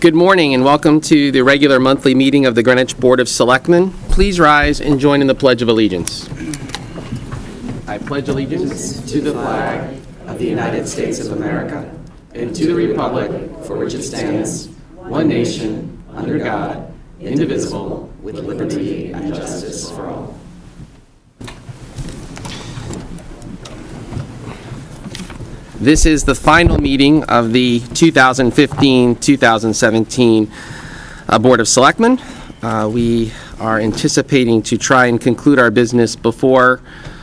Good morning and welcome to the regular monthly meeting of the Greenwich Board of Selectmen. Please rise and join in the Pledge of Allegiance. I pledge allegiance to the flag of the United States of America and to the republic for which it stands, one nation, under God, indivisible, with liberty and justice for all. This is the final meeting of the 2015-2017 Board of Selectmen. We are anticipating to try and conclude our business before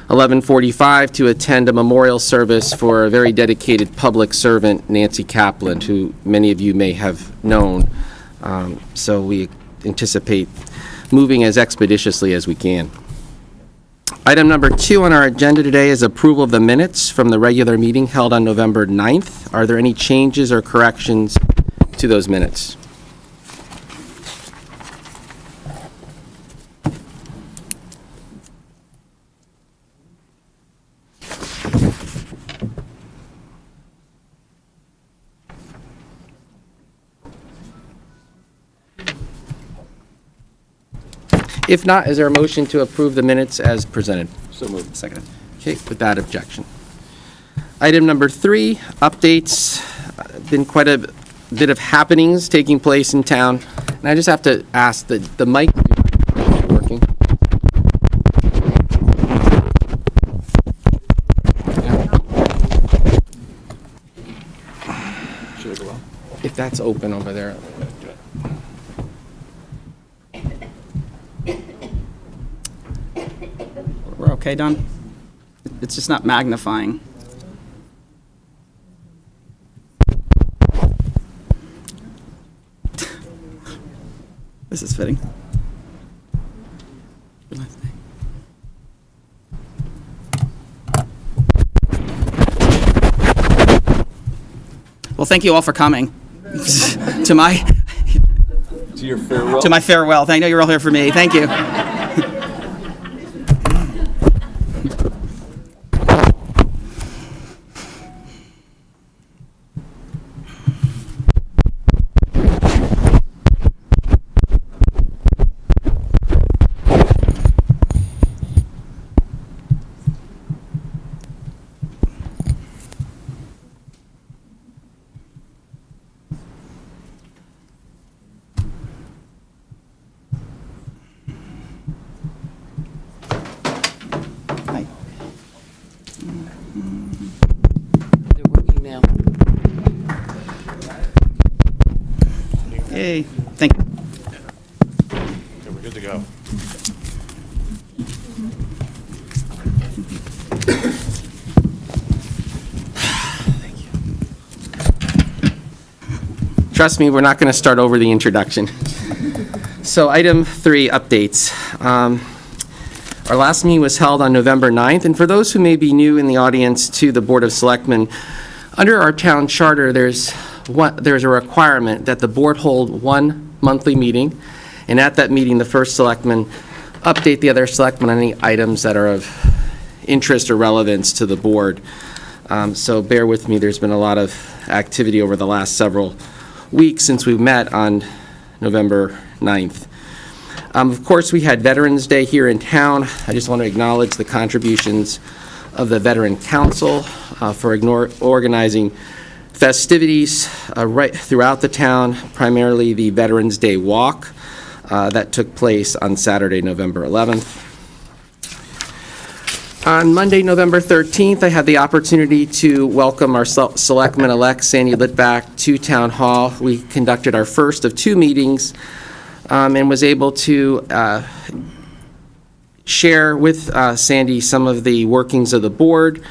11:45 to attend a memorial service for a very dedicated public servant, Nancy Kaplan, who many of you may have known. So we anticipate moving as expeditiously as we can. Item number 2 on our agenda today is approval of the minutes from the regular meeting held on November 9th. Are there any changes or corrections to those minutes? If not, is there a motion to approve the minutes as presented? So moved. Second. Okay, without objection. Item number 3, updates. Been quite a bit of happenings taking place in town. And I just have to ask that the mic is working. Should it go well? If that's open over there. We're okay, Don? It's just not magnifying. This is fitting. Well, thank you all for coming to my To your farewell. to my farewell. I know you're all here for me. Thank you. Hi. They're working now. Hey, thank you. Okay, we're good to go. Trust me, we're not going to start over the introduction. So item 3, updates. Our last meeting was held on November 9th, and for those who may be new in the audience to the Board of Selectmen, under our town charter, there's a requirement that the board hold one monthly meeting, and at that meeting, the first selectman update the other selectmen on any items that are of interest or relevance to the board. So bear with me, there's been a lot of activity over the last several weeks since we met on November 9th. Of course, we had Veterans Day here in town. I just want to acknowledge the contributions of the Veteran Council for organizing festivities right throughout the town, primarily the Veterans Day Walk that took place on Saturday, November 11th. On Monday, November 13th, I had the opportunity to welcome our Selectman-elect Sandy Litvak to Town Hall. We conducted our first of 2 meetings and was able to share with Sandy some of the workings of the board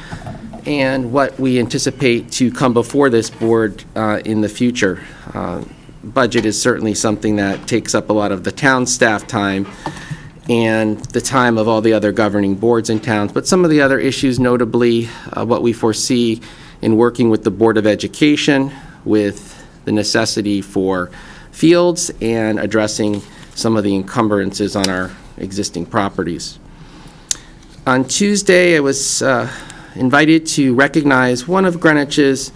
and what we anticipate to come before this board in the future. Budget is certainly something that takes up a lot of the town staff time and the time of all the other governing boards in towns, but some of the other issues, notably what we foresee in working with the Board of Education, with the necessity for fields, and addressing some of the encumbrances on our existing properties. On Tuesday, it was invited to recognize one of Greenwich's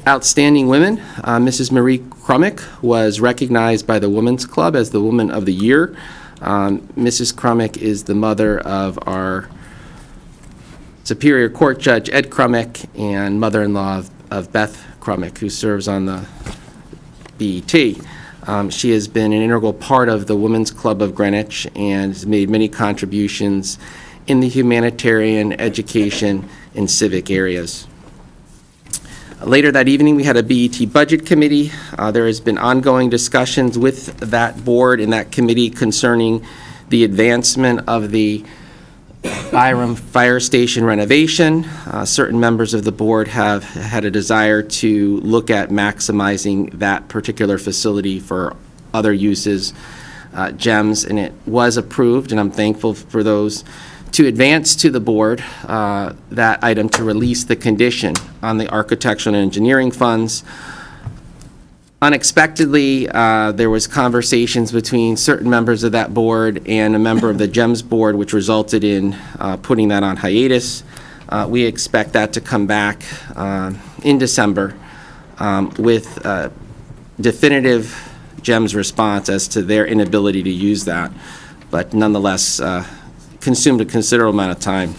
outstanding women. Mrs. Marie Krummick was recognized by the Women's Club as the Woman of the Year. Mrs. Krummick is the mother of our Superior Court Judge Ed Krummick and mother-in-law of Beth Krummick, who serves on the BET. She has been an integral part of the Women's Club of Greenwich and has made many contributions in the humanitarian, education, and civic areas. Later that evening, we had a BET Budget Committee. There has been ongoing discussions with that board and that committee concerning the advancement of the Byram Fire Station renovation. Certain members of the board have had a desire to look at maximizing that particular facility for other uses, GEMS, and it was approved, and I'm thankful for those, to advance to the board that item to release the condition on the architectural and engineering funds. Unexpectedly, there was conversations between certain members of that board and a member of the GEMS board, which resulted in putting that on hiatus. We expect that to come back in December with definitive GEMS response as to their inability to use that, but nonetheless consumed a considerable amount of time.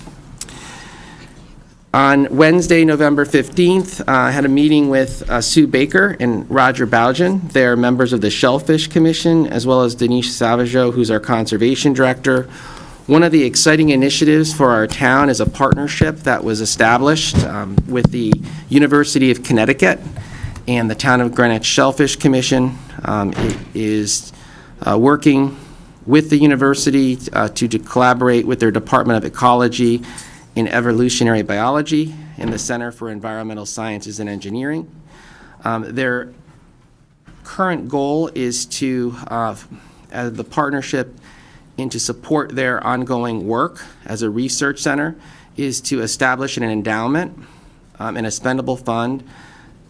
On Wednesday, November 15th, I had a meeting with Sue Baker and Roger Bougen. They're members of the Shellfish Commission, as well as Denise Savageau, who's our Conservation Director. One of the exciting initiatives for our town is a partnership that was established with the University of Connecticut and the Town of Greenwich Shellfish Commission. It is working with the university to collaborate with their Department of Ecology in Evolutionary Biology and the Center for Environmental Sciences and Engineering. Their current goal is to, as the partnership, and to support their ongoing work as a research center, is to establish an endowment and a spendable fund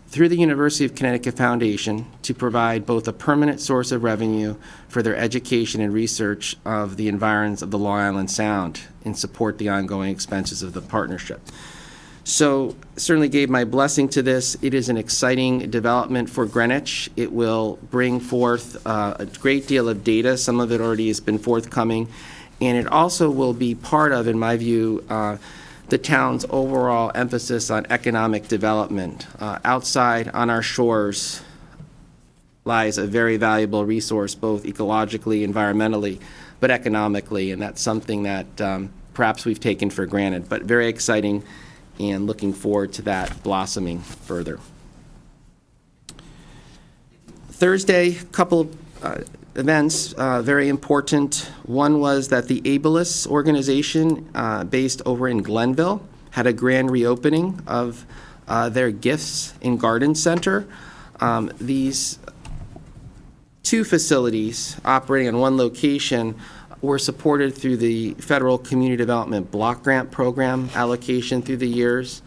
through the University of Connecticut Foundation to provide both a permanent source of revenue for their education and research of the environs of the Long Island Sound and support the ongoing expenses of the partnership. So certainly gave my blessing to this. It is an exciting development for Greenwich. It will bring forth a great deal of data. Some of it already has been forthcoming. And it also will be part of, in my view, the town's overall emphasis on economic development. Outside on our shores lies a very valuable resource, both ecologically, environmentally, but economically, and that's something that perhaps we've taken for granted, but very exciting and looking forward to that blossoming further. Thursday, couple events, very important. One was that the Ableist organization based over in Glenville had a grand reopening of their Gifts and Garden Center. These two facilities operating in one location were supported through the Federal Community Development Block Grant Program allocation through the years.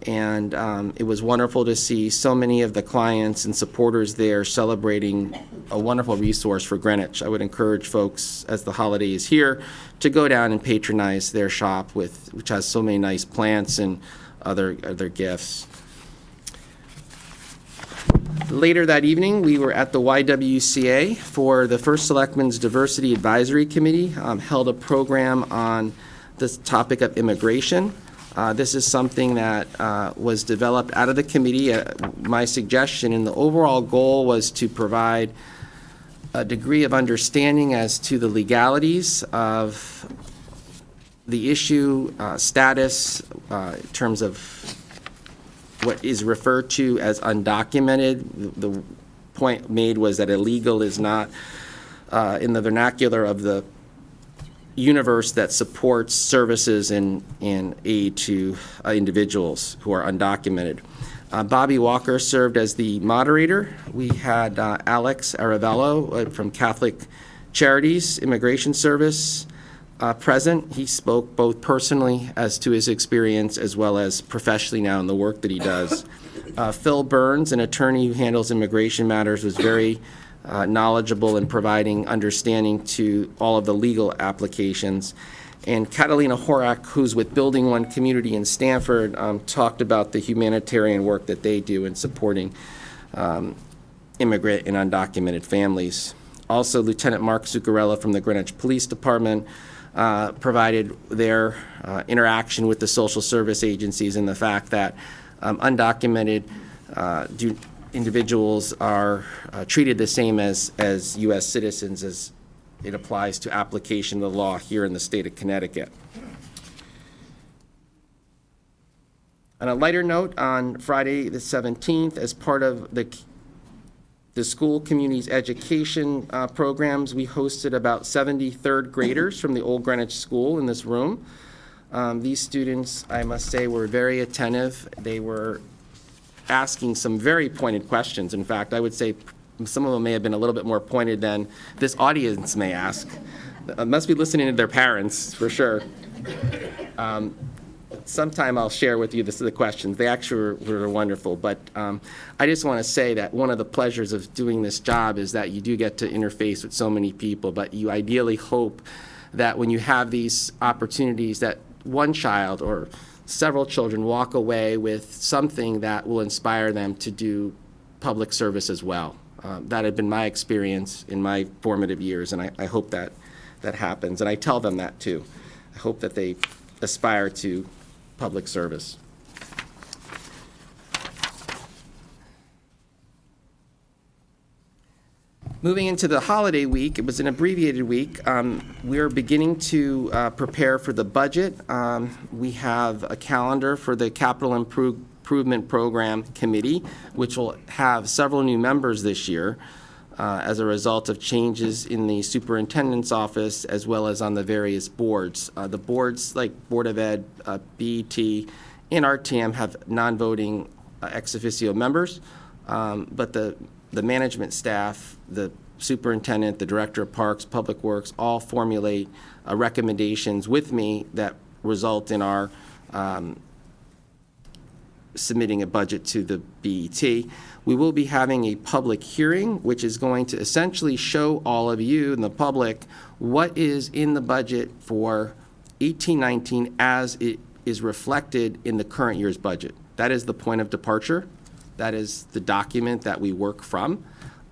And it was wonderful to see so many of the clients and supporters there celebrating a wonderful resource for Greenwich. I would encourage folks, as the holiday is here, to go down and patronize their shop, which has so many nice plants and other gifts. Later that evening, we were at the YWCA for the First Selectmen's Diversity Advisory Committee, held a program on the topic of immigration. This is something that was developed out of the committee. My suggestion and the overall goal was to provide a degree of understanding as to the legalities of the issue, status, in terms of what is referred to as undocumented. The point made was that illegal is not, in the vernacular of the universe, that supports services and aid to individuals who are undocumented. Bobby Walker served as the moderator. We had Alex Aravello from Catholic Charities Immigration Service present. He spoke both personally as to his experience as well as professionally now in the work that he does. Phil Burns, an attorney who handles immigration matters, was very knowledgeable in providing understanding to all of the legal applications. And Catalina Horak, who's with Building One Community in Stanford, talked about the humanitarian work that they do in supporting immigrant and undocumented families. Also, Lieutenant Mark Zuccarello from the Greenwich Police Department provided their interaction with the social service agencies and the fact that undocumented individuals are treated the same as U.S. citizens as it applies to application of the law here in the state of Connecticut. On a lighter note, on Friday the 17th, as part of the school community's education programs, we hosted about 70 third graders from the Old Greenwich School in this room. These students, I must say, were very attentive. They were asking some very pointed questions. In fact, I would say some of them may have been a little bit more pointed than this audience may ask. Must be listening to their parents, for sure. Sometime I'll share with you the questions. They actually were wonderful. But I just want to say that one of the pleasures of doing this job is that you do get to interface with so many people, but you ideally hope that when you have these opportunities that one child or several children walk away with something that will inspire them to do public service as well. That had been my experience in my formative years, and I hope that happens. And I tell them that too. I hope that they aspire to public service. Moving into the holiday week, it was an abbreviated week. We are beginning to prepare for the budget. We have a calendar for the Capital Improvement Program Committee, which will have several new members this year as a result of changes in the superintendent's office as well as on the various boards. The boards like Board of Ed, BET, and RTM have non-voting ex officio members, but the management staff, the superintendent, the director of parks, public works, all formulate recommendations with me that result in our submitting a budget to the BET. We will be having a public hearing, which is going to essentially show all of you and the public what is in the budget for 18-19 as it is reflected in the current year's budget. That is the point of departure. That is the document that we work from.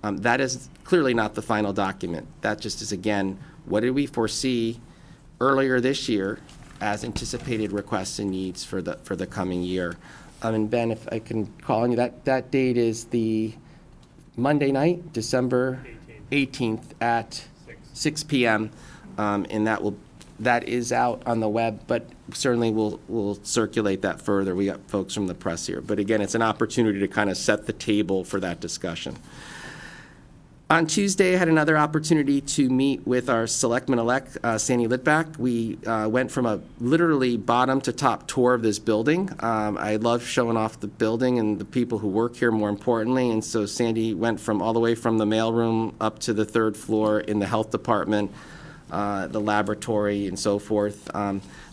That is clearly not the final document. That just is, again, what did we foresee earlier this year as anticipated requests and needs for the coming year. And Ben, if I can call on you, that date is the Monday night, December 18th at 6 p.m. And that is out on the web, but certainly we'll circulate that further. We got folks from the press here. But again, it's an opportunity to kind of set the table for that discussion. On Tuesday, I had another opportunity to meet with our Selectmen-elect, Sandy Litvack. We went from a literally bottom to top tour of this building. I love showing off the building and the people who work here, more importantly. And so Sandy went from all the way from the mailroom up to the third floor in the health department, the laboratory, and so forth.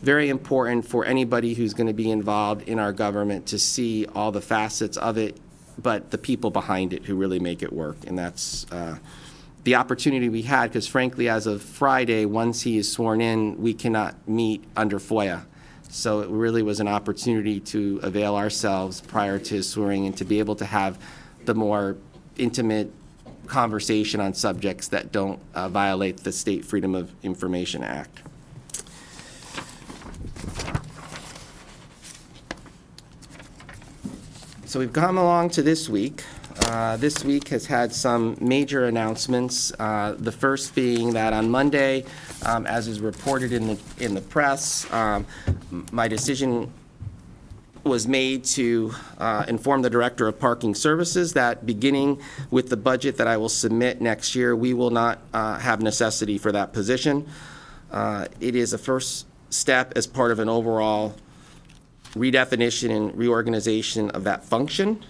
Very important for anybody who's going to be involved in our government to see all the facets of it, but the people behind it who really make it work. And that's the opportunity we had, because frankly, as of Friday, once he is sworn in, we cannot meet under FOIA. So it really was an opportunity to avail ourselves prior to his swearing and to be able to have the more intimate conversation on subjects that don't violate the State Freedom of Information Act. So we've come along to this week. This week has had some major announcements. The first being that on Monday, as is reported in the press, my decision was made to inform the Director of Parking Services that beginning with the budget that I will submit next year, we will not have necessity for that position. It is a first step as part of an overall redefinition and reorganization of that function.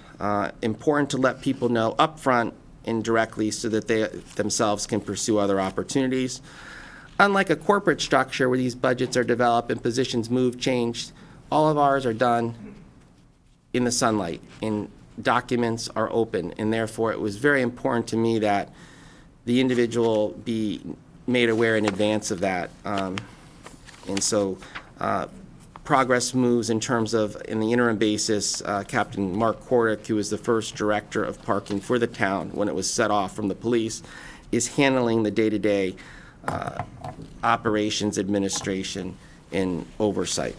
Important to let people know upfront and directly so that they themselves can pursue other opportunities. Unlike a corporate structure where these budgets are developed and positions move, changed, all of ours are done in the sunlight and documents are open, and therefore it was very important to me that the individual be made aware in advance of that. And so progress moves in terms of, in the interim basis, Captain Mark Kordick, who was the first director of parking for the town when it was set off from the police, is handling the day-to-day operations, administration, and oversight.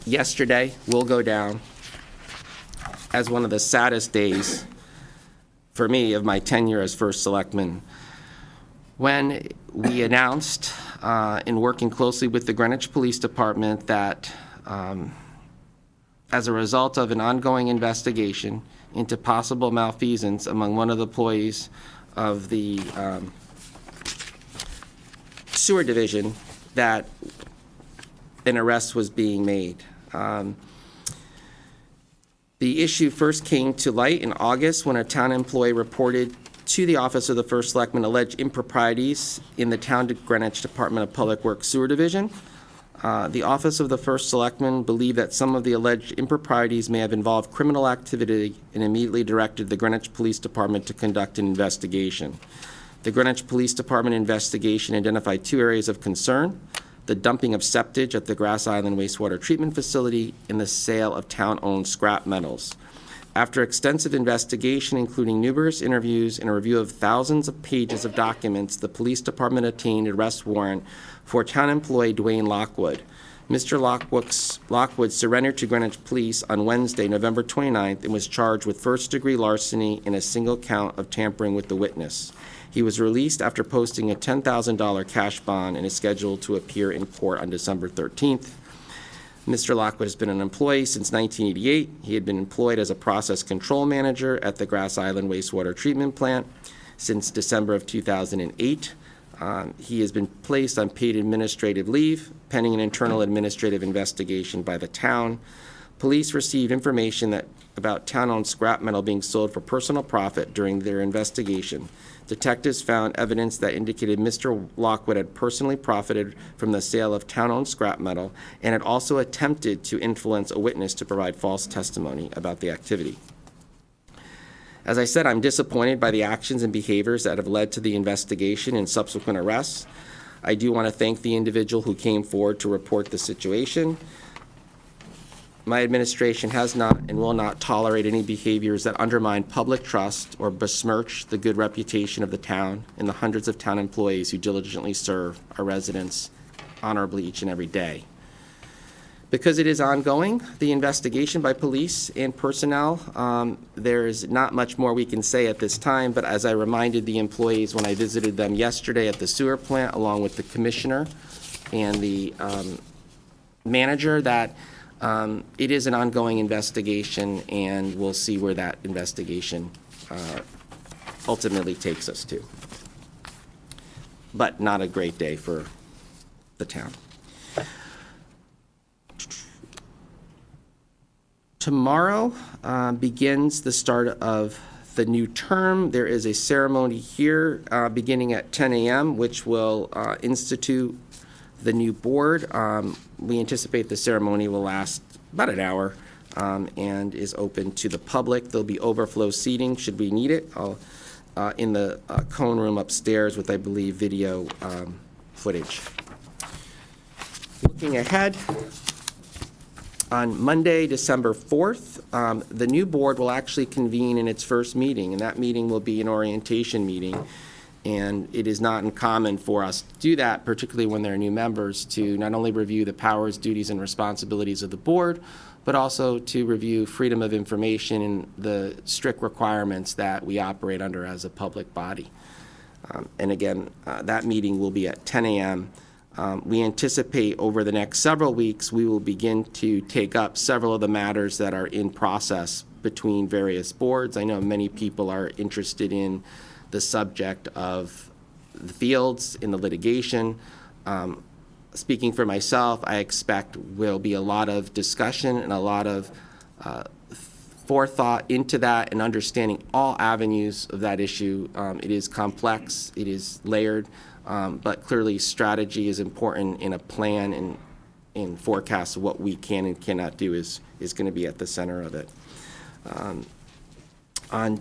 Yesterday will go down as one of the saddest days for me of my tenure as first selectman, when we announced, in working closely with the Greenwich Police Department, that as a result of an ongoing investigation into possible malfeasance among one of the employees of the sewer division, that an arrest was being made. The issue first came to light in August when a town employee reported to the Office of the First Selectman alleged improprieties in the Town of Greenwich Department of Public Works Sewer Division. The Office of the First Selectman believed that some of the alleged improprieties may have involved criminal activity and immediately directed the Greenwich Police Department to conduct an investigation. The Greenwich Police Department investigation identified 2 areas of concern: the dumping of septage at the Grass Island Wastewater Treatment Facility and the sale of town-owned scrap metals. After extensive investigation, including numerous interviews and a review of thousands of pages of documents, the police department obtained an arrest warrant for town employee Dwayne Lockwood. Mr. Lockwood surrendered to Greenwich Police on Wednesday, November 29th, and was charged with first-degree larceny and a single count of tampering with the witness. He was released after posting a $10,000 cash bond and is scheduled to appear in court on December 13th. Mr. Lockwood has been an employee since 1988. He had been employed as a process control manager at the Grass Island Wastewater Treatment Plant since December of 2008. He has been placed on paid administrative leave pending an internal administrative investigation by the town. Police received information about town-owned scrap metal being sold for personal profit during their investigation. Detectives found evidence that indicated Mr. Lockwood had personally profited from the sale of town-owned scrap metal and had also attempted to influence a witness to provide false testimony about the activity. As I said, I'm disappointed by the actions and behaviors that have led to the investigation and subsequent arrests. I do want to thank the individual who came forward to report the situation. My administration has not and will not tolerate any behaviors that undermine public trust or besmirch the good reputation of the town and the hundreds of town employees who diligently serve our residents honorably each and every day. Because it is ongoing, the investigation by police and personnel, there is not much more we can say at this time, but as I reminded the employees when I visited them yesterday at the sewer plant, along with the commissioner and the manager, that it is an ongoing investigation, and we'll see where that investigation ultimately takes us to. But not a great day for the town. Tomorrow begins the start of the new term. There is a ceremony here beginning at 10 a.m., which will institute the new board. We anticipate the ceremony will last about an hour and is open to the public. There'll be overflow seating should we need it in the cone room upstairs with, I believe, video footage. Looking ahead, on Monday, December 4th, the new board will actually convene in its first meeting, and that meeting will be an orientation meeting. And it is not uncommon for us to do that, particularly when there are new members, to not only review the powers, duties, and responsibilities of the board, but also to review freedom of information and the strict requirements that we operate under as a public body. And again, that meeting will be at 10 a.m. We anticipate over the next several weeks, we will begin to take up several of the matters that are in process between various boards. I know many people are interested in the subject of the fields in the litigation. Speaking for myself, I expect will be a lot of discussion and a lot of forethought into that and understanding all avenues of that issue. It is complex, it is layered, but clearly strategy is important in a plan and in forecast of what we can and cannot do is going to be at the center of it. On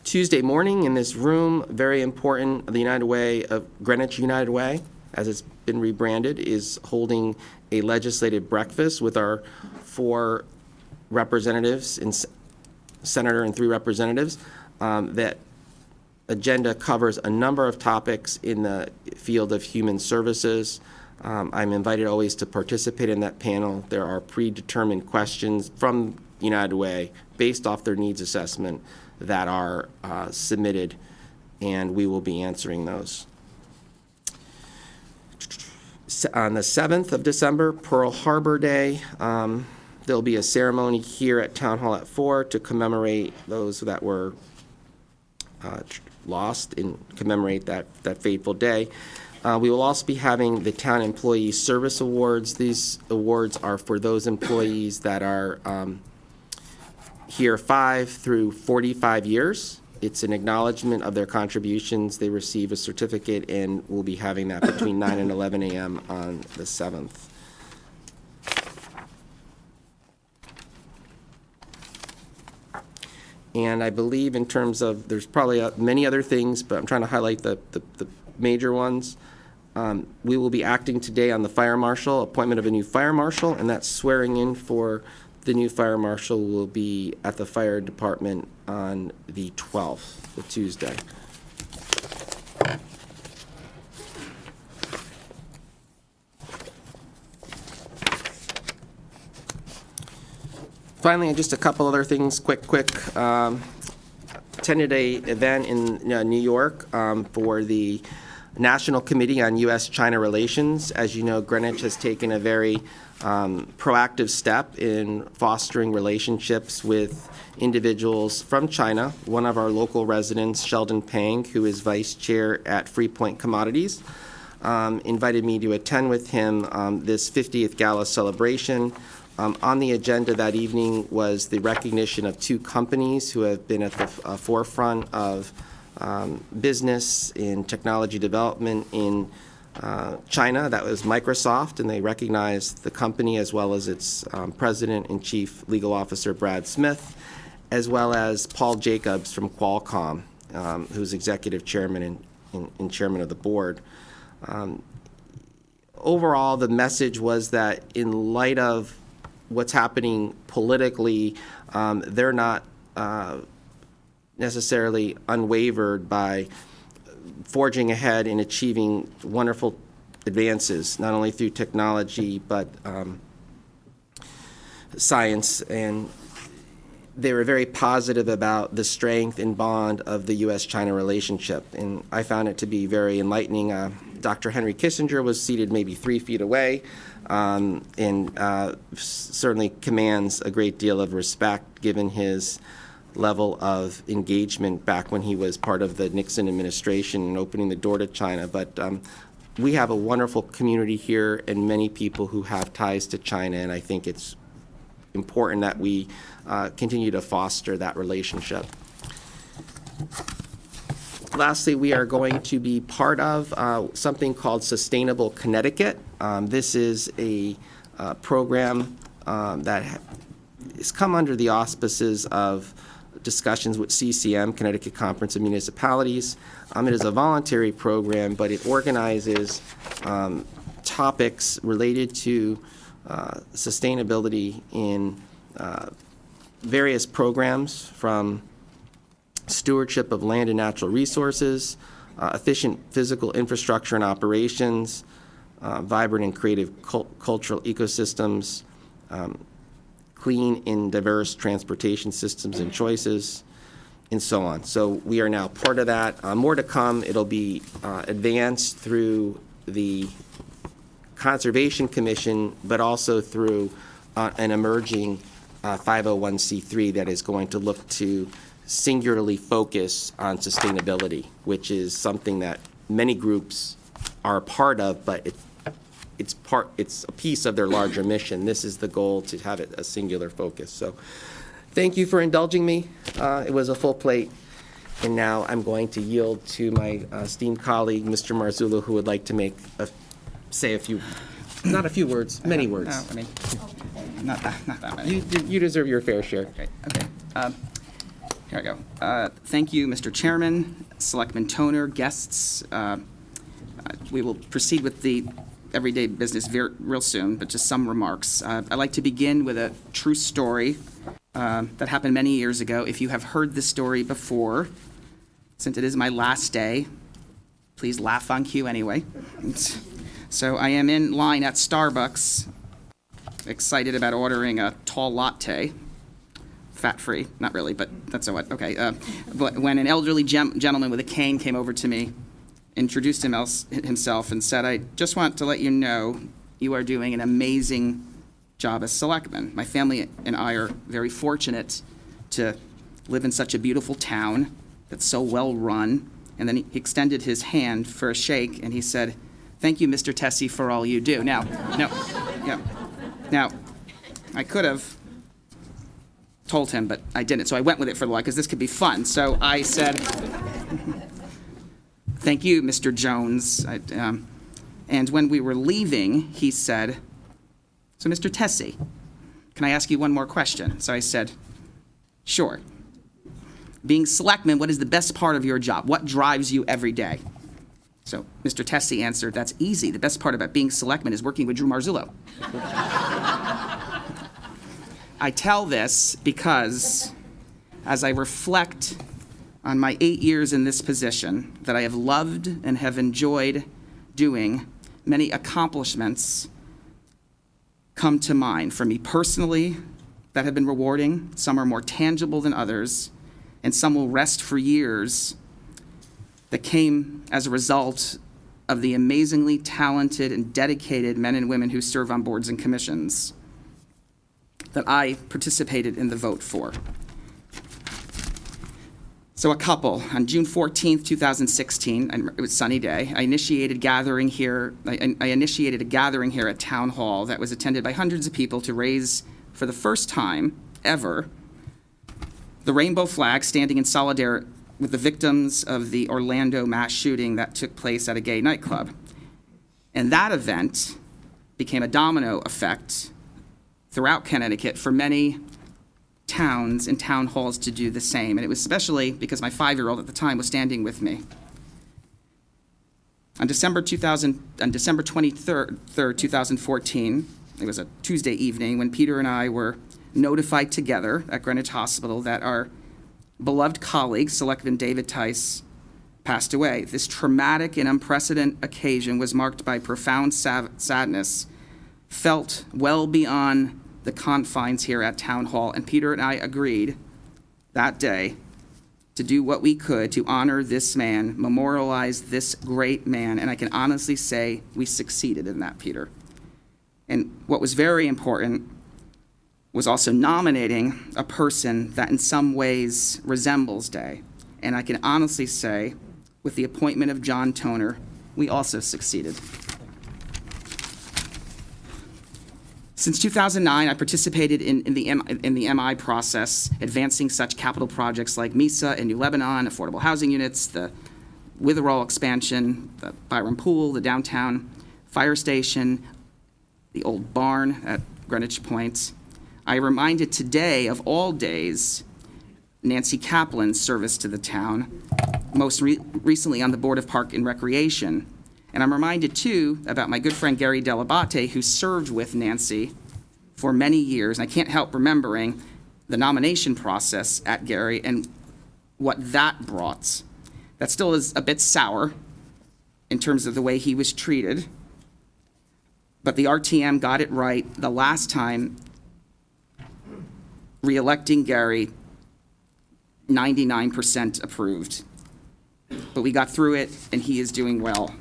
Tuesday morning in this room, very important, the United Way of Greenwich United Way, as it's been rebranded, is holding a legislative breakfast with our 4 representatives, and senator and 3 representatives. That agenda covers a number of topics in the field of human services. I'm invited always to participate in that panel. There are predetermined questions from United Way based off their needs assessment that are submitted, and we will be answering those. On the 7th of December, Pearl Harbor Day, there'll be a ceremony here at Town Hall at 4 to commemorate those that were lost and commemorate that fateful day. We will also be having the Town Employee Service Awards. These awards are for those employees that are here 5 through 45 years. It's an acknowledgement of their contributions. They receive a certificate, and we'll be having that between 9 and 11 a.m. on the 7th. And I believe in terms of, there's probably many other things, but I'm trying to highlight the major ones. We will be acting today on the fire marshal, appointment of a new fire marshal, and that swearing in for the new fire marshal will be at the fire department on the 12th, the Tuesday. Finally, just a couple other things, quick. Attended a event in New York for the National Committee on U.S.-China Relations. As you know, Greenwich has taken a very proactive step in fostering relationships with individuals from China. One of our local residents, Sheldon Pang, who is vice chair at Freepoint Commodities, invited me to attend with him this 50th gala celebration. On the agenda that evening was the recognition of 2 companies who have been at the forefront of business and technology development in China. That was Microsoft, and they recognized the company as well as its president and chief legal officer, Brad Smith, as well as Paul Jacobs from Qualcomm, who's executive chairman and chairman of the board. Overall, the message was that in light of what's happening politically, they're not necessarily unwavered by forging ahead and achieving wonderful advances, not only through technology, but science. And they were very positive about the strength and bond of the U.S.-China relationship. And I found it to be very enlightening. Dr. Henry Kissinger was seated maybe 3 feet away, and certainly commands a great deal of respect given his level of engagement back when he was part of the Nixon administration and opening the door to China. But we have a wonderful community here and many people who have ties to China, and I think it's important that we continue to foster that relationship. Lastly, we are going to be part of something called Sustainable Connecticut. This is a program that has come under the auspices of discussions with CCM, Connecticut Conference of Municipalities. It is a voluntary program, but it organizes topics related to sustainability in various programs, from stewardship of land and natural resources, efficient physical infrastructure and operations, vibrant and creative cultural ecosystems, clean and diverse transportation systems and choices, and so on. So we are now part of that. More to come. It'll be advanced through the Conservation Commission, but also through an emerging 501c3 that is going to look to singularly focus on sustainability, which is something that many groups are a part of, but it's a piece of their larger mission. This is the goal, to have it a singular focus. So thank you for indulging me. It was a full plate. And now I'm going to yield to my esteemed colleague, Mr. Marzullo, who would like to say a few, not a few words, many words. No, I mean, not that many. You deserve your fair share. Okay. There we go. Thank you, Mr. Chairman, Selectman Toner, guests. We will proceed with the everyday business real soon, but just some remarks. I'd like to begin with a true story that happened many years ago. If you have heard this story before, since it is my last day, please laugh on cue anyway. So I am in line at Starbucks, excited about ordering a tall latte. Fat-free, not really, but that's what, okay. But when an elderly gentleman with a cane came over to me, introduced himself and said, "I just want to let you know you are doing an amazing job as selectman. My family and I are very fortunate to live in such a beautiful town that's so well-run." And then he extended his hand for a shake, and he said, "Thank you, Mr. Tessie, for all you do." Now, I could have told him, but I didn't. So I went with it for the while, because this could be fun. So I said, "Thank you, Mr. Jones." And when we were leaving, he said, "So, Mr. Tessie, can I ask you one more question?" So I said, "Sure. Being selectman, what is the best part of your job? What drives you every day?" So Mr. Tessie answered, "That's easy. The best part about being selectman is working with Drew Marzullo." I tell this because, as I reflect on my 8 years in this position that I have loved and have enjoyed doing, many accomplishments come to mind for me personally that have been rewarding. Some are more tangible than others, and some will rest for years, that came as a result of the amazingly talented and dedicated men and women who serve on boards and commissions that I participated in the vote for. So a couple. On June 14th, 2016, it was a sunny day, I initiated a gathering here at Town Hall that was attended by hundreds of people to raise, for the first time ever, the rainbow flag, standing in solidarity with the victims of the Orlando mass shooting that took place at a gay nightclub. And that event became a domino effect throughout Connecticut for many towns and town halls to do the same. And it was especially because my 5-year-old at the time was standing with me. On December 23rd, 2014, it was a Tuesday evening, when Peter and I were notified together at Greenwich Hospital that our beloved colleague, Selectman David Tice, passed away. This traumatic and unprecedented occasion was marked by profound sadness, felt well beyond the confines here at Town Hall, and Peter and I agreed that day to do what we could to honor this man, memorialize this great man, and I can honestly say we succeeded in that, Peter. And what was very important was also nominating a person that in some ways resembles Day. And I can honestly say, with the appointment of John Toner, we also succeeded. Since 2009, I participated in the MI process, advancing such capital projects like MISA in New Lebanon, affordable housing units, the Witherall expansion, the Byram Pool, the downtown fire station, the old barn at Greenwich Point. I reminded today, of all days, Nancy Kaplan's service to the town, most recently on the Board of Park and Recreation. And I'm reminded, too, about my good friend Gary Delabate, who served with Nancy for many years. And I can't help remembering the nomination process at Gary and what that brought. That still is a bit sour in terms of the way he was treated. But the RTM got it right the last time, re-electing Gary, 99% approved. But we got through it, and he is doing well.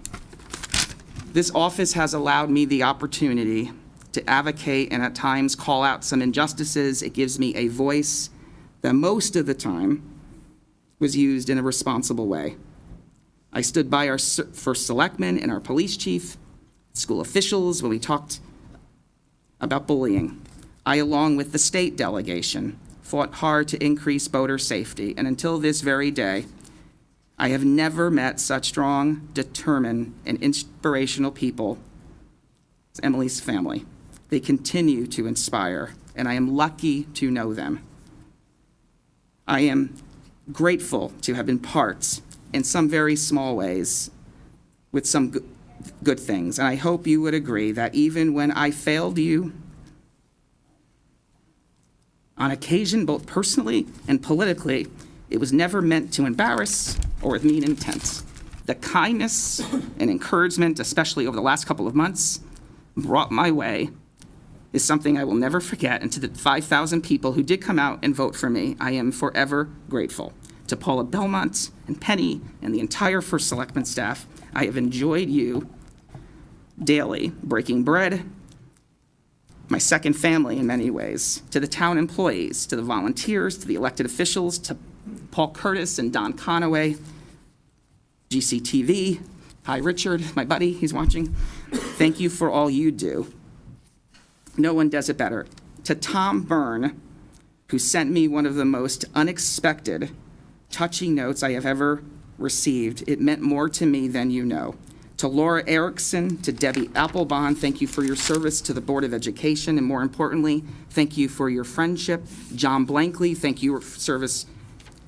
This office has allowed me the opportunity to advocate and at times call out some injustices. It gives me a voice that most of the time was used in a responsible way. I stood by our first selectmen and our police chief, school officials when we talked about bullying. I, along with the state delegation, fought hard to increase boater safety, and until this very day, I have never met such strong, determined, and inspirational people as Emily's family. They continue to inspire, and I am lucky to know them. I am grateful to have been part, in some very small ways, with some good things. And I hope you would agree that even when I failed you, on occasion, both personally and politically, it was never meant to embarrass or with mean intent. The kindness and encouragement, especially over the last couple of months, brought my way is something I will never forget. And to the 5,000 people who did come out and vote for me, I am forever grateful. To Paula Belmont and Penny and the entire First Selectmen staff, I have enjoyed you daily, breaking bread, my second family in many ways. To the town employees, to the volunteers, to the elected officials, to Paul Curtis and Don Conaway, GCTV. Hi, Richard, my buddy, he's watching. Thank you for all you do. No one does it better. To Tom Byrne, who sent me one of the most unexpected, touching notes I have ever received. It meant more to me than you know. To Laura Erickson, to Debbie Applebaum, thank you for your service to the Board of Education, and more importantly, thank you for your friendship. John Blankley, thank you for service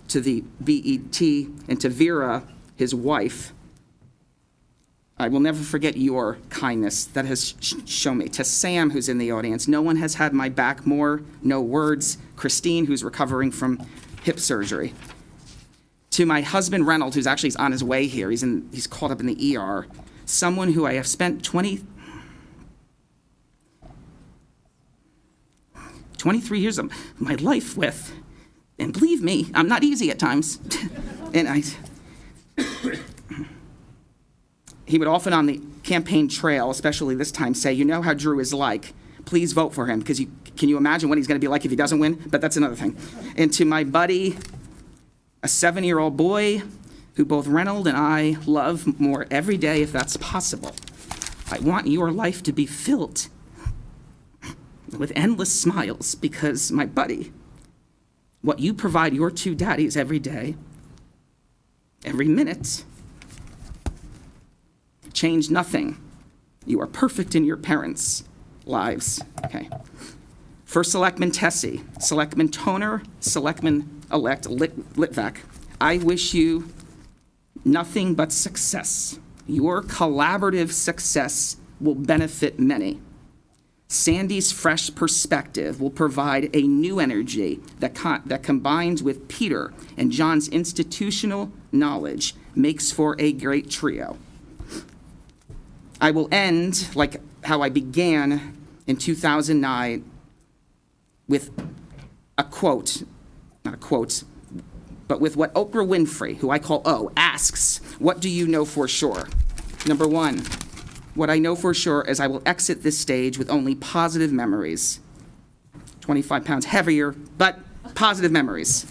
to the BET, and to Vera, his wife. I will never forget your kindness that has shown me. To Sam, who's in the audience, no one has had my back more, no words. Christine, who's recovering from hip surgery. To my husband, Reynolds, who's actually on his way here. He's caught up in the ER. Someone who I have spent 23 years of my life with. And believe me, I'm not easy at times. He would often on the campaign trail, especially this time, say, you know how Drew is like. Please vote for him, because can you imagine what he's going to be like if he doesn't win? But that's another thing. And to my buddy, a 7-year-old boy who both Reynolds and I love more every day if that's possible. I want your life to be filled with endless smiles because, my buddy, what you provide your two daddies every day, every minute, change nothing. You are perfect in your parents' lives. Okay. First Selectman Tessie, Selectman Toner, Selectman-elect Litvak, I wish you nothing but success. Your collaborative success will benefit many. Sandy's fresh perspective will provide a new energy that combines with Peter and John's institutional knowledge makes for a great trio. I will end like how I began in 2009 with a quote, not a quote, but with what Oprah Winfrey, who I call O, asks, what do you know for sure? Number one, what I know for sure is I will exit this stage with only positive memories. 25 pounds heavier, but positive memories.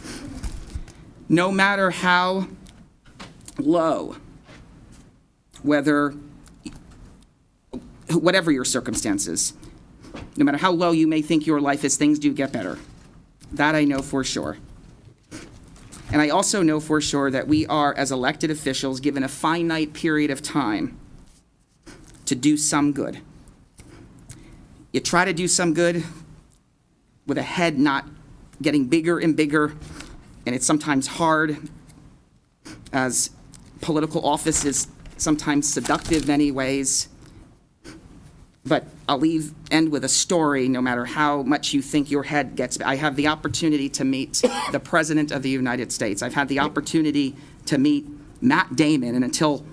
No matter how low, whatever your circumstances, no matter how low you may think your life is, things do get better. That I know for sure. And I also know for sure that we are, as elected officials, given a finite period of time to do some good. You try to do some good with a head not getting bigger and bigger, and it's sometimes hard, as political office is sometimes seductive in many ways. But I'll end with a story, no matter how much you think your head gets. I have the opportunity to meet the President of the United States. I've had the opportunity to meet Matt Damon, and until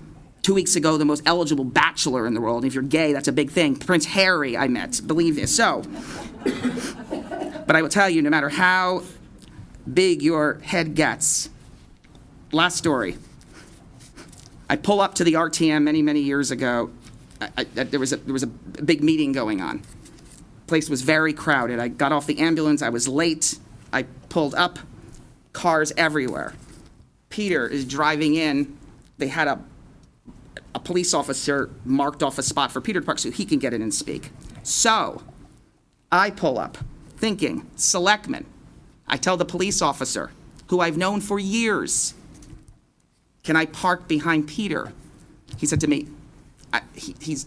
2 weeks ago, the most eligible bachelor in the world. And if you're gay, that's a big thing. Prince Harry I met, believe me. So, but I will tell you, no matter how big your head gets, last story. I pull up to the RTM many, many years ago. There was a big meeting going on. Place was very crowded. I got off the ambulance. I was late. I pulled up. Cars everywhere. Peter is driving in. They had a police officer marked off a spot for Peter to park so he can get in and speak. So I pull up, thinking, Selectmen. I tell the police officer, who I've known for years, can I park behind Peter? He said to me, he's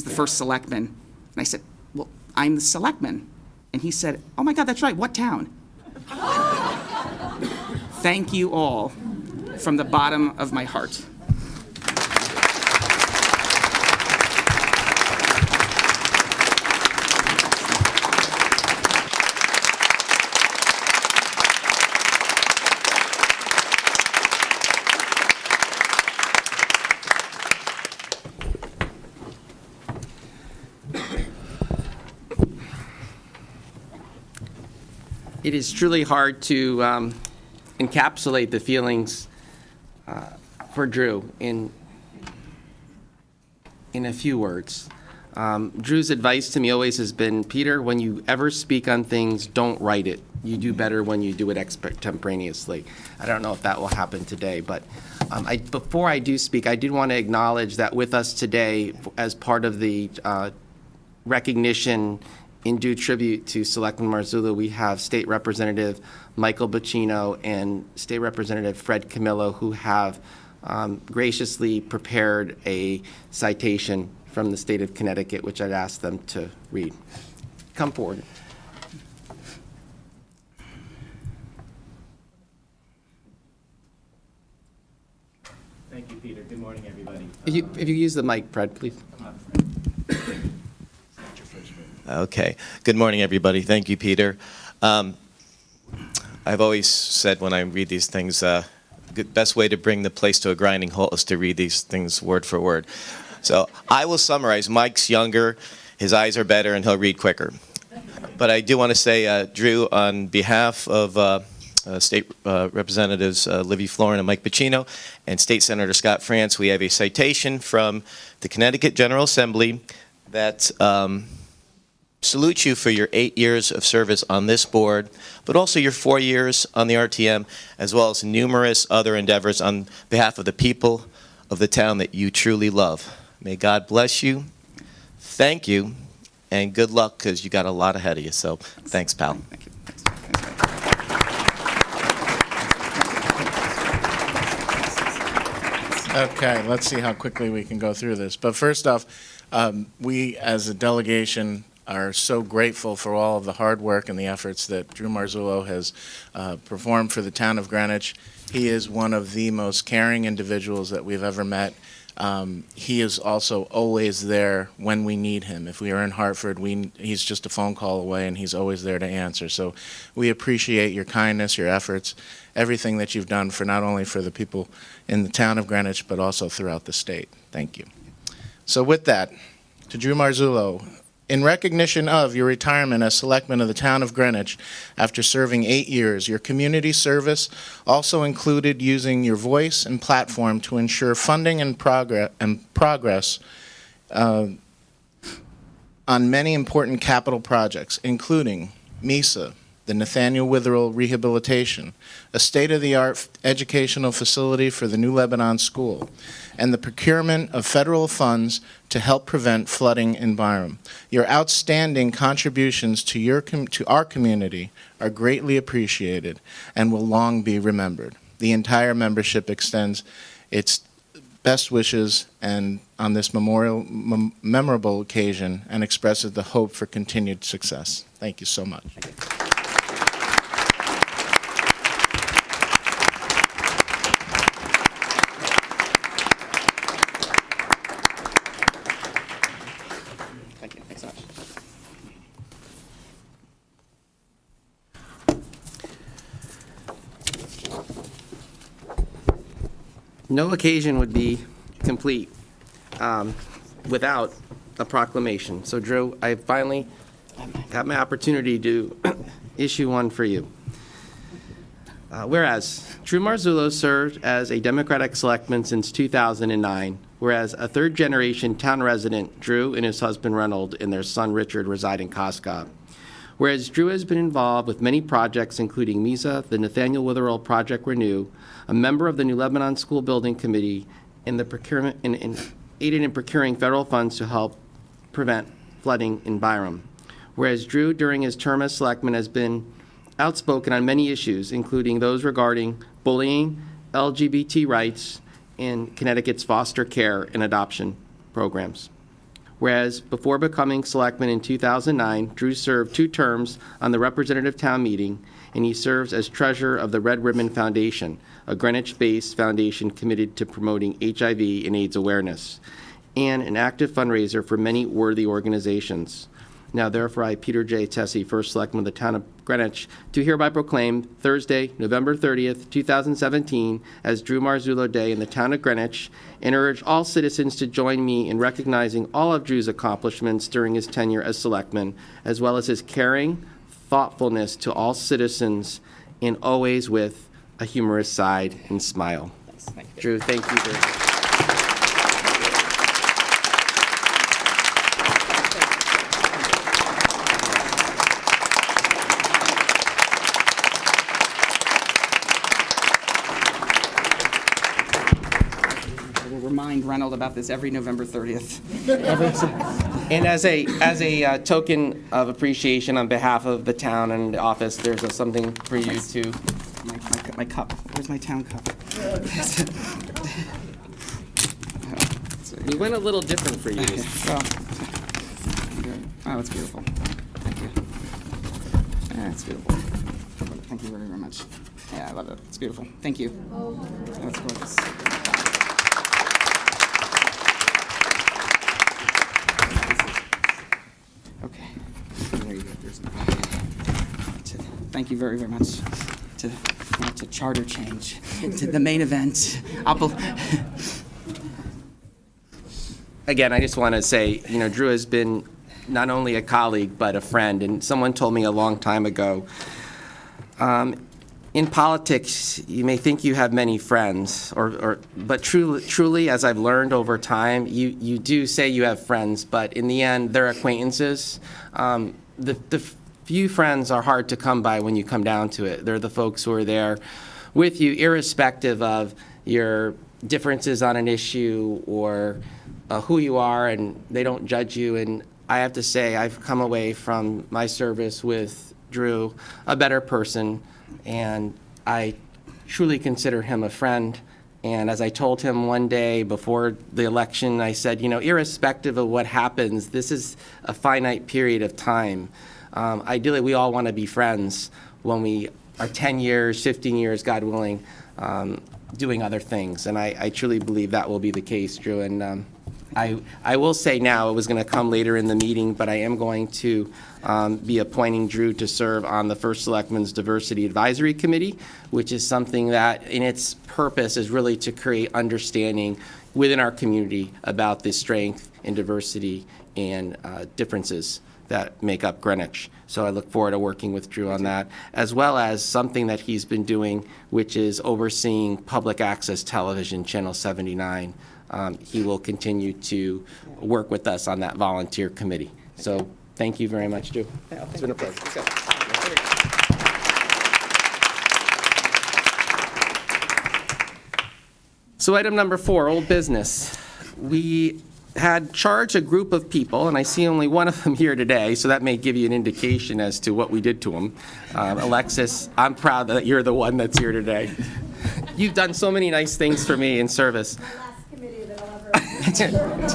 the first selectman. And I said, well, I'm the selectman. And he said, oh my God, that's right, what town? thank you all from the bottom of my heart. It is truly hard to encapsulate the feelings for Drew in a few words. Drew's advice to me always has been, Peter, when you ever speak on things, don't write it. You do better when you do it extemporaneously. I don't know if that will happen today, but before I do speak, I did want to acknowledge that with us today, as part of the recognition in due tribute to Selectman Marzullo, we have State Representative Michael Bacino and State Representative Fred Camillo, who have graciously prepared a citation from the state of Connecticut, which I'd ask them to read. Come forward. Thank you, Peter. Good morning, everybody. If you use the mic, Fred, please. Okay. Good morning, everybody. Thank you, Peter. I've always said when I read these things, the best way to bring the place to a grinding halt is to read these things word for word. So I will summarize. Mike's younger, his eyes are better, and he'll read quicker. But I do want to say, Drew, on behalf of State Representatives Livy Florin and Mike Bacino and State Senator Scott France, we have a citation from the Connecticut General Assembly that salute you for your 8 years of service on this board, but also your 4 years on the RTM, as well as numerous other endeavors on behalf of the people of the town that you truly love. May God bless you. Thank you, and good luck, because you got a lot ahead of you. So thanks, pal. Thank you. Okay, let's see how quickly we can go through this. But first off, we as a delegation are so grateful for all of the hard work and the efforts that Drew Marzullo has performed for the town of Greenwich. He is one of the most caring individuals that we've ever met. He is also always there when we need him. If we are in Hartford, he's just a phone call away, and he's always there to answer. So we appreciate your kindness, your efforts, everything that you've done for not only for the people in the town of Greenwich, but also throughout the state. Thank you. So with that, to Drew Marzullo, in recognition of your retirement as Selectman of the Town of Greenwich after serving 8 years, your community service also included using your voice and platform to ensure funding and progress on many important capital projects, including MISA, the Nathaniel Witherell Rehabilitation, a state-of-the-art educational facility for the New Lebanon School, and the procurement of federal funds to help prevent flooding in Byram. Your outstanding contributions to our community are greatly appreciated and will long be remembered. The entire membership extends its best wishes and on this memorable occasion, and expresses the hope for continued success. Thank you so much. Thank you. Thanks so much. No occasion would be complete without a proclamation. So, Drew, I finally got my opportunity to issue one for you. Whereas Drew Marzullo served as a Democratic selectman since 2009, whereas a third-generation town resident, Drew and his husband Reynold and their son Richard reside in Coscob. Whereas Drew has been involved with many projects, including MISA, the Nathaniel Witherell Project Renew, a member of the New Lebanon School Building Committee, and the procurement and aided in procuring federal funds to help prevent flooding in Byram. Whereas Drew, during his term as selectman, has been outspoken on many issues, including those regarding bullying, LGBT rights, and Connecticut's foster care and adoption programs. Whereas before becoming selectman in 2009, Drew served 2 terms on the representative town meeting, and he serves as treasurer of the Red Ribbon Foundation, a Greenwich-based foundation committed to promoting HIV and AIDS awareness, and an active fundraiser for many worthy organizations. Now therefore, I, Peter J. Tessie, First Selectman of the Town of Greenwich, do hereby proclaim Thursday, November 30th, 2017, as Drew Marzullo Day in the Town of Greenwich, and urge all citizens to join me in recognizing all of Drew's accomplishments during his tenure as Selectman, as well as his caring thoughtfulness to all citizens, and always with a humorous side and smile. Drew, thank you very much. Remind Reynold about this every November 30th. And as a token of appreciation on behalf of the town and the office, there's something for you to. My cup. Where's my town cup? We went a little different for you. Well, oh, it's beautiful. Thank you. Yeah, it's beautiful. Thank you very, very much. Yeah, I love it. It's beautiful. Thank you. That's gorgeous. Okay. There you go. Thank you very, very much. To charter change, to the main event. Again, I just want to say, Drew has been not only a colleague, but a friend. And someone told me a long time ago, in politics, you may think you have many friends, but truly, as I've learned over time, you do say you have friends, but in the end, they're acquaintances. The few friends are hard to come by when you come down to it. They're the folks who are there with you, irrespective of your differences on an issue or who you are, and they don't judge you. And I have to say, I've come away from my service with Drew a better person, and I truly consider him a friend. And as I told him one day before the election, I said, irrespective of what happens, this is a finite period of time. Ideally, we all want to be friends when we are 10 years, 15 years, God willing, doing other things. And I truly believe that will be the case, Drew. And I will say now, it was going to come later in the meeting, but I am going to be appointing Drew to serve on the First Selectmen's Diversity Advisory Committee, which is something that in its purpose is really to create understanding within our community about the strength and diversity and differences that make up Greenwich. So I look forward to working with Drew on that, as well as something that he's been doing, which is overseeing public access television, Channel 79. He will continue to work with us on that volunteer committee. So thank you very much, Drew. It's been a pleasure. Let's go. So item number 4, old business. We had charged a group of people, and I see only one of them here today, so that may give you an indication as to what we did to them. Alexis, I'm proud that you're the one that's here today. You've done so many nice things for me in service.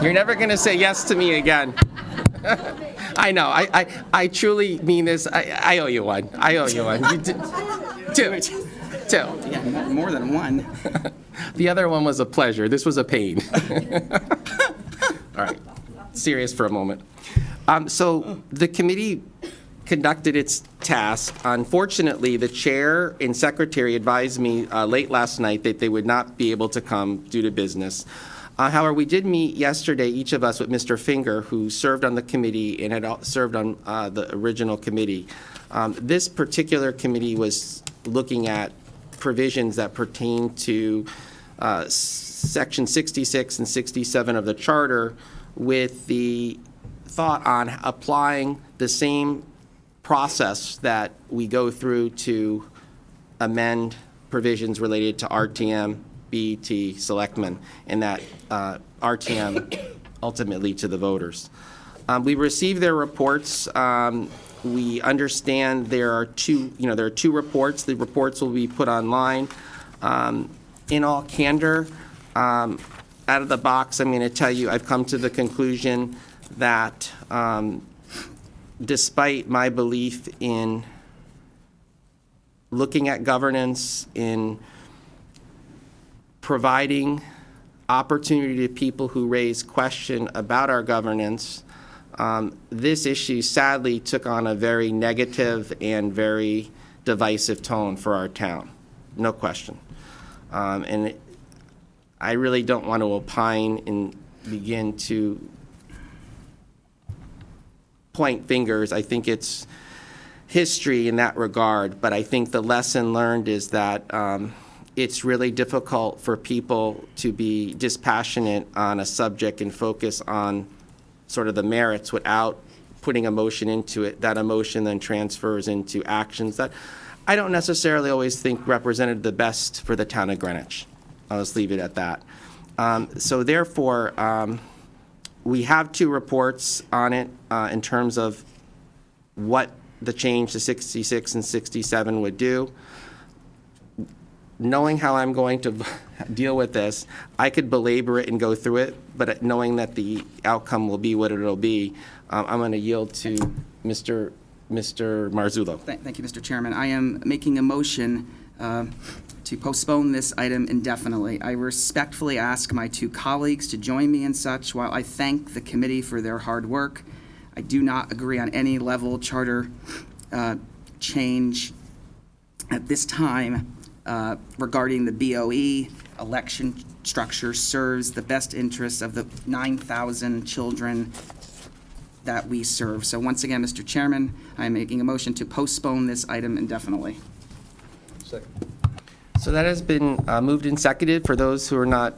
You're never going to say yes to me again. I know. I truly mean this. I owe you one. I owe you one. Two. Yeah, more than one. The other one was a pleasure. This was a pain. All right. Serious for a moment. So the committee conducted its task. Unfortunately, the chair and secretary advised me late last night that they would not be able to come due to business. However, we did meet yesterday, each of us, with Mr. Finger, who served on the committee and had served on the original committee. This particular committee was looking at provisions that pertain to Section 66 and 67 of the Charter, with the thought on applying the same process that we go through to amend provisions related to RTM, BET, Selectmen, and that RTM ultimately to the voters. We received their reports. We understand there are two reports. The reports will be put online. In all candor, out of the box, I'm going to tell you I've come to the conclusion that despite my belief in looking at governance, in providing opportunity to people who raise question about our governance, this issue sadly took on a very negative and very divisive tone for our town, no question. I really don't want to opine and begin to point fingers. I think it's history in that regard, but I think the lesson learned is that it's really difficult for people to be dispassionate on a subject and focus on sort of the merits without putting emotion into it. That emotion then transfers into actions that I don't necessarily always think represented the best for the town of Greenwich. I'll just leave it at that. So therefore, we have two reports on it in terms of what the change to 66 and 67 would do. Knowing how I'm going to deal with this, I could belabor it and go through it, but knowing that the outcome will be what it'll be, I'm going to yield to Mr. Marzullo. Thank you, Mr. Chairman. I am making a motion to postpone this item indefinitely. I respectfully ask my two colleagues to join me in such. While I thank the committee for their hard work, I do not agree on any level charter change at this time regarding the BOE. Election structure serves the best interests of the 9,000 children that we serve. So once again, Mr. Chairman, I am making a motion to postpone this item indefinitely. Second. So that has been moved and seconded. For those who are not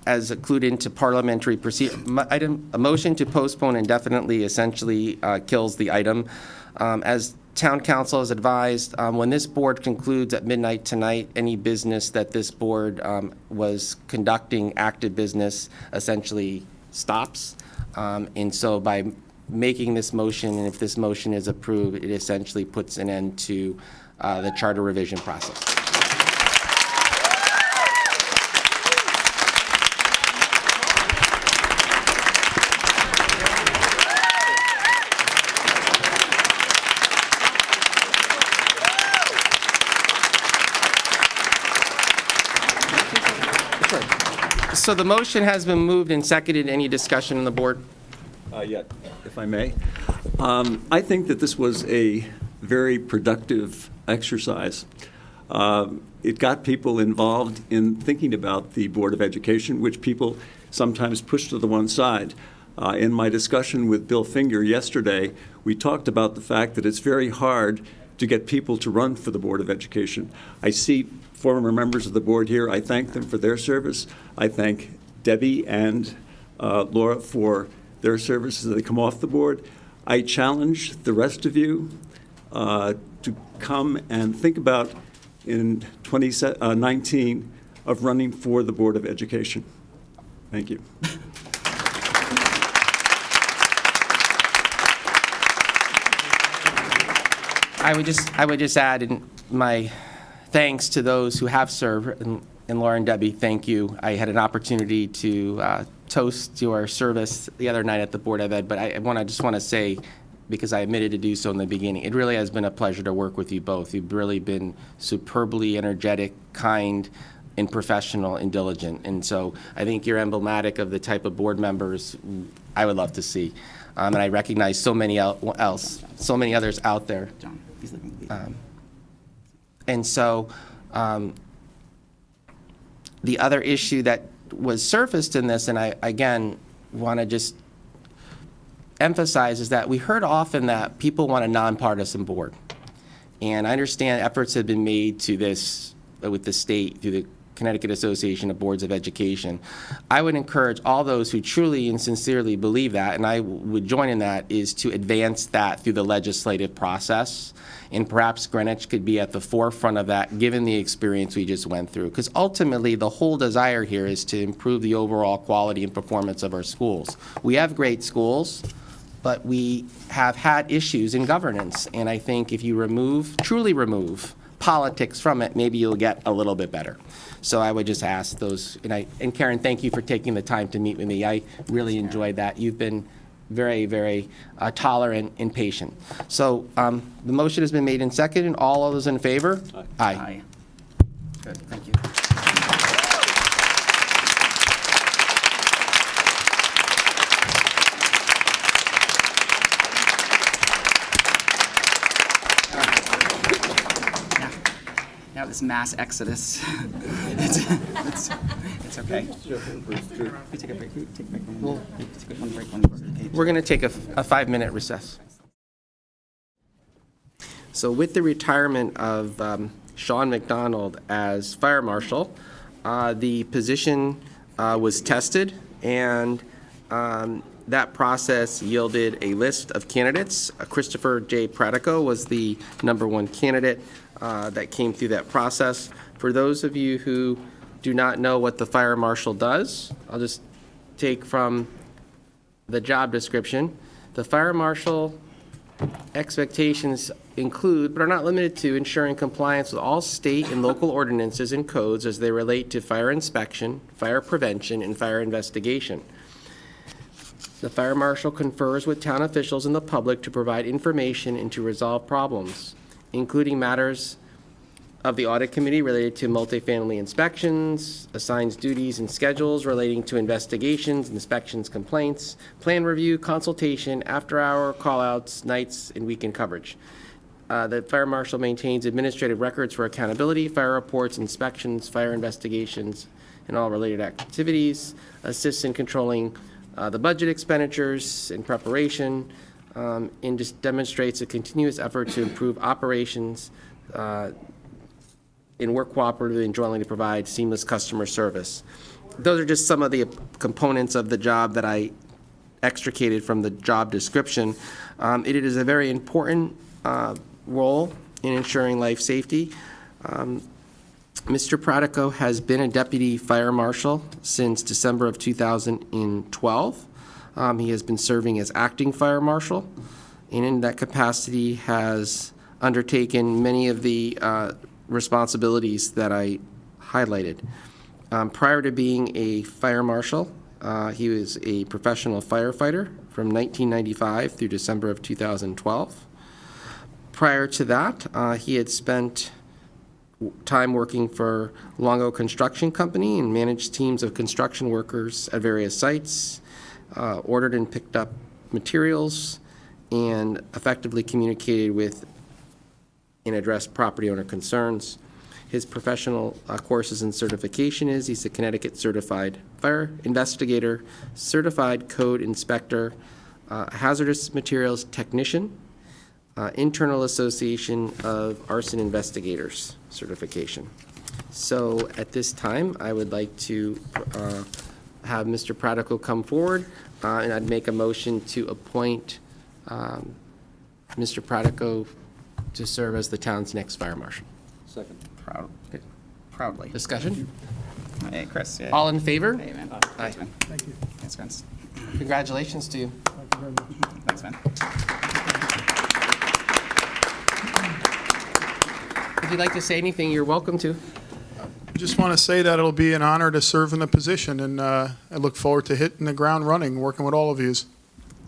as clued into parliamentary procedure, a motion to postpone indefinitely essentially kills the item. As Town Council has advised, when this board concludes at midnight tonight, any business that this board was conducting, active business, essentially stops. And so by making this motion, and if this motion is approved, it essentially puts an end to the charter revision process. So the motion has been moved and seconded. Any discussion on the board? Yet, if I may. I think that this was a very productive exercise. It got people involved in thinking about the Board of Education, which people sometimes push to the one side. In my discussion with Bill Finger yesterday, we talked about the fact that it's very hard to get people to run for the Board of Education. I see former members of the board here. I thank them for their service. I thank Debbie and Laura for their services as they come off the board. I challenge the rest of you to come and think about in 2019 of running for the Board of Education. Thank you. I would just add in my thanks to those who have served, and Laura and Debbie, thank you. I had an opportunity to toast your service the other night at the Board of Ed, but I just want to say, because I admitted to do so in the beginning, it really has been a pleasure to work with you both. You've really been superbly energetic, kind, and professional and diligent. And so I think you're emblematic of the type of board members I would love to see. And I recognize so many others out there. John, he's leaving. And so the other issue that was surfaced in this, and I, again, want to just emphasize, is that we heard often that people want a nonpartisan board. And I understand efforts have been made to this with the state through the Connecticut Association of Boards of Education. I would encourage all those who truly and sincerely believe that, and I would join in that, is to advance that through the legislative process. And perhaps Greenwich could be at the forefront of that, given the experience we just went through. Because ultimately, the whole desire here is to improve the overall quality and performance of our schools. We have great schools, but we have had issues in governance. And I think if you truly remove politics from it, maybe you'll get a little bit better. So I would just ask those, and Karen, thank you for taking the time to meet with me. I really enjoyed that. You've been very, very tolerant and patient. So the motion has been made and seconded. All of those in favor? Aye. Aye. Good, thank you. Now this mass exodus. It's okay. We take a break. We take a break. We'll take one break. We're going to take a 5-minute recess. So with the retirement of Sean McDonald as fire marshal, the position was tested, and that process yielded a list of candidates. Christopher J. Pratico was the #1 candidate that came through that process. For those of you who do not know what the fire marshal does, I'll just take from the job description. The fire marshal expectations include, but are not limited to, ensuring compliance with all state and local ordinances and codes as they relate to fire inspection, fire prevention, and fire investigation. The fire marshal confers with town officials and the public to provide information and to resolve problems, including matters of the audit committee related to multifamily inspections, assigns duties and schedules relating to investigations, inspections, complaints, plan review, consultation, after-hour call-outs, nights, and weekend coverage. The fire marshal maintains administrative records for accountability, fire reports, inspections, fire investigations, and all related activities, assists in controlling the budget expenditures in preparation, and just demonstrates a continuous effort to improve operations and work cooperatively and jointly to provide seamless customer service. Those are just some of the components of the job that I extricated from the job description. It is a very important role in ensuring life safety. Mr. Pratico has been a deputy fire marshal since December of 2012. He has been serving as acting fire marshal, and in that capacity has undertaken many of the responsibilities that I highlighted. Prior to being a fire marshal, he was a professional firefighter from 1995 through December of 2012. Prior to that, he had spent time working for Longo Construction Company and managed teams of construction workers at various sites, ordered and picked up materials, and effectively communicated with and addressed property owner concerns. His professional courses and certification is he's a Connecticut Certified Fire Investigator, Certified Code Inspector, Hazardous Materials Technician, Internal Association of Arson Investigators certification. So at this time, I would like to have Mr. Pratico come forward, and I'd make a motion to appoint Mr. Pratico to serve as the town's next fire marshal. Second. Proudly. Discussion? Hey, Chris. Yeah. All in favor? Hey, man. Aye. Thanks, man. Thank you. Thanks, Vince. Congratulations to you. Thank you very much. Thanks, man. If you'd like to say anything, you're welcome to. I just want to say that it'll be an honor to serve in the position, and I look forward to hitting the ground running, working with all of you.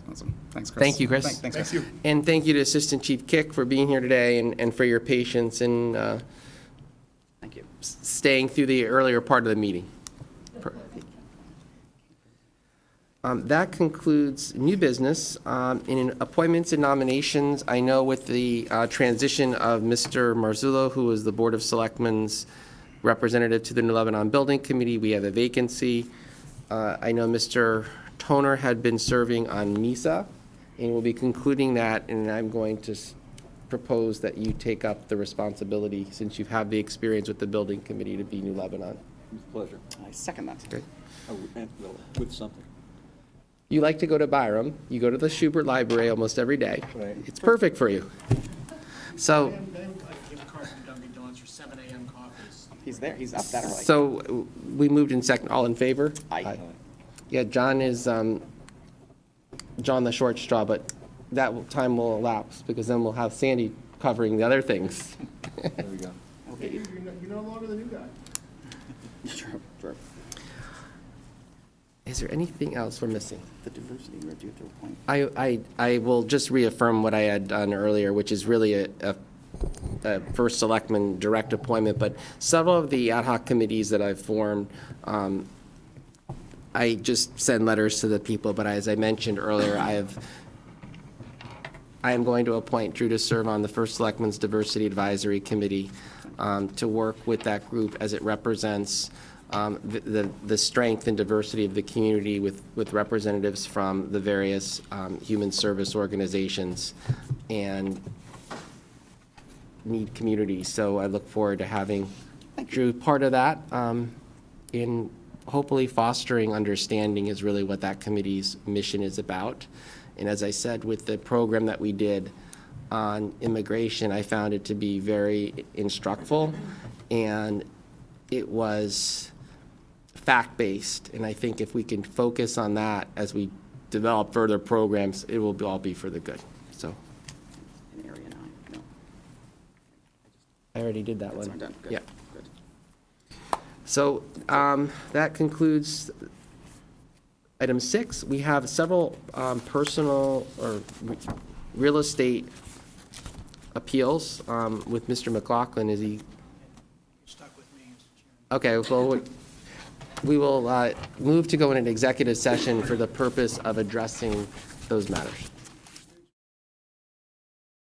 Awesome. Thanks, Chris. Thank you, Chris. Thanks, Chris. Thank you. And thank you to Assistant Chief Kick for being here today and for your patience and Thank you. staying through the earlier part of the meeting. That concludes new business. In appointments and nominations, I know with the transition of Mr. Marzullo, who is the Board of Selectmen's representative to the New Lebanon Building Committee, we have a vacancy. I know Mr. Toner had been serving on MISA, and we'll be concluding that, and I'm going to propose that you take up the responsibility, since you've had the experience with the Building Committee, to be New Lebanon. With pleasure. I second that. Okay. With something. You like to go to Byram, you go to the Schubert Library almost every day. Right. It's perfect for you. So, He's there. He's up that early. so we moved in second, all in favor? Aye. Yeah, John is, John the short straw, but that time will elapse, because then we'll have Sandy covering the other things. There we go. Okay. You're no longer the new guy. Sure, sure. Is there anything else we're missing? The diversity, or do you have to appoint? I will just reaffirm what I had done earlier, which is really a first selectman direct appointment, but several of the ad hoc committees that I've formed, I just send letters to the people, but as I mentioned earlier, I am going to appoint Drew to serve on the First Selectman's Diversity Advisory Committee to work with that group as it represents the strength and diversity of the community with representatives from the various human service organizations and need communities. So I look forward to having Drew part of that in hopefully fostering understanding is really what that committee's mission is about. And as I said, with the program that we did on immigration, I found it to be very instructful, and it was fact-based. And I think if we can focus on that as we develop further programs, it will all be for the good. So In Area 9, no. I already did that That's one. done, good. Yeah. Good. So that concludes item 6. We have several personal or real estate appeals with Mr. McLaughlin. Is he? Stuck with me, Mr. Okay, Chairman. well, we will move to go in an executive session for the purpose of addressing those matters.